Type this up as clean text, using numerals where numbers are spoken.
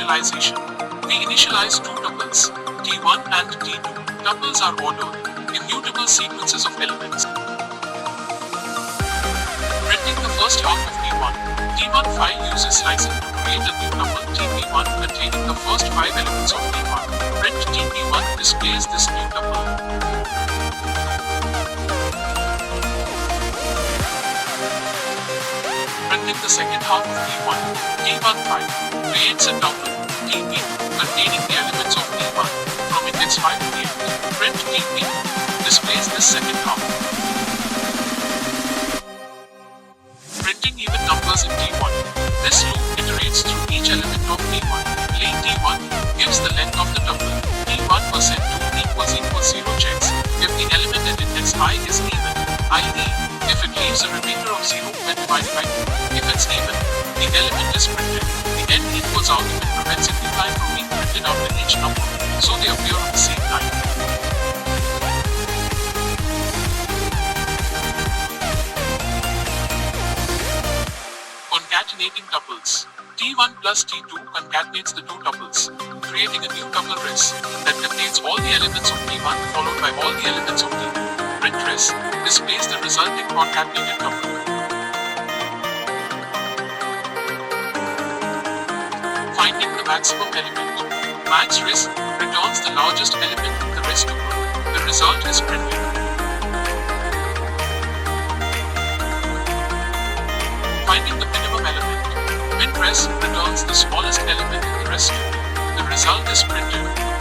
initialization. We initialize two tuples, T1 and T2. Tuples are ordered, immutable sequences of elements. Printing the first half of T1. T1 file uses slicing to create a new tuple TP1 containing the first 5 elements of T1. Print TP1 displays this new tuple. Printing the second half of T1. T1 file creates a tuple TP containing the elements of T1 from index 5 to 8. Print TP displays this second half. Printing even numbers in T1. This loop iterates through each element of T1. Lane T1 gives the length of the tuple. T1%2 equals 0 checks if the element at index I is even, i.e., if it leaves a remainder of 0 when divided by 2. If it's even, the element is printed. The end equals argument prevents every line from being printed after each number, so they appear on the same line. Concatenating tuples. T1 plus T2 concatenates the two tuples, creating a new tuple res that contains all the elements of T1 followed by all the elements of T2. Print res displays the resulting concatenated tuple. Finding the maximum element. Max res returns the largest element in the res tuple. The result is printed. Finding the minimum element. Min res returns the smallest element in the res tuple. The result is printed.